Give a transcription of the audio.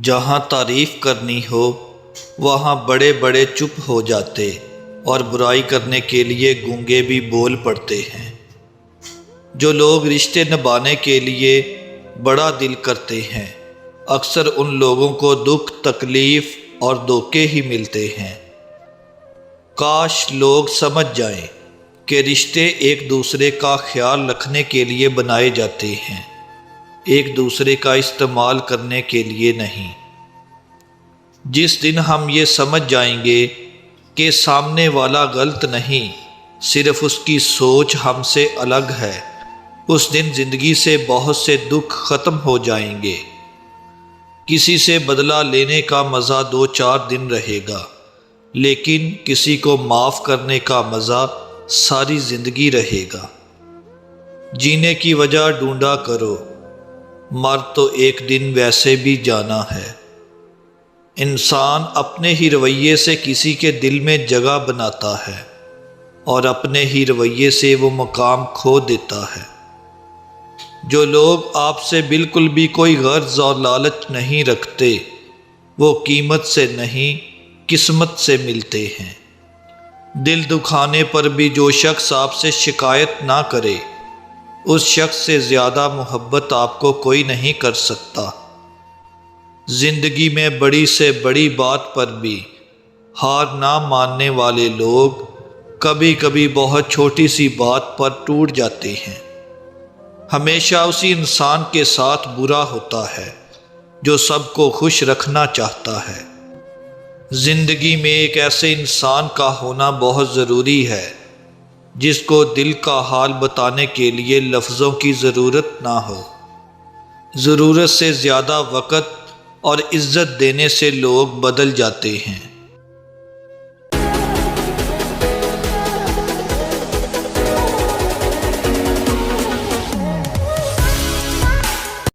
جہاں تعریف کرنی ہو وہاں بڑے بڑے چپ ہو جاتے اور برائی کرنے کے لیے گونگے بھی بول پڑتے ہیں۔ جو لوگ رشتے نبھانے کے لیے بڑا دل کرتے ہیں اکثر ان لوگوں کو دکھ تکلیف اور دھوکے ہی ملتے ہیں۔ کاش لوگ سمجھ جائیں کہ رشتے ایک دوسرے کا خیال رکھنے کے لیے بنائے جاتے ہیں، ایک دوسرے کا استعمال کرنے کے لیے نہیں۔ جس دن ہم یہ سمجھ جائیں گے کہ سامنے والا غلط نہیں، صرف اس کی سوچ ہم سے الگ ہے، اس دن زندگی سے بہت سے دکھ ختم ہو جائیں گے۔ کسی سے بدلہ لینے کا مزہ 2-4 دن رہے گا، لیکن کسی کو معاف کرنے کا مزہ ساری زندگی رہے گا۔ جینے کی وجہ ڈھونڈا کرو، مر تو ایک دن ویسے بھی جانا ہے۔ انسان اپنے ہی رویے سے کسی کے دل میں جگہ بناتا ہے اور اپنے ہی رویے سے وہ مقام کھو دیتا ہے۔ جو لوگ آپ سے بالکل بھی کوئی غرض اور لالچ نہیں رکھتے وہ قیمت سے نہیں قسمت سے ملتے ہیں۔ دل دکھانے پر بھی جو شخص آپ سے شکایت نہ کرے اس شخص سے زیادہ محبت آپ کو کوئی نہیں کر سکتا۔ زندگی میں بڑی سے بڑی بات پر بھی ہار نہ ماننے والے لوگ کبھی کبھی بہت چھوٹی سی بات پر ٹوٹ جاتے ہیں۔ ہمیشہ اسی انسان کے ساتھ برا ہوتا ہے جو سب کو خوش رکھنا چاہتا ہے۔ زندگی میں ایک ایسے انسان کا ہونا بہت ضروری ہے جس کو دل کا حال بتانے کے لیے لفظوں کی ضرورت نہ ہو۔ ضرورت سے زیادہ وقت اور عزت دینے سے لوگ بدل جاتے ہیں۔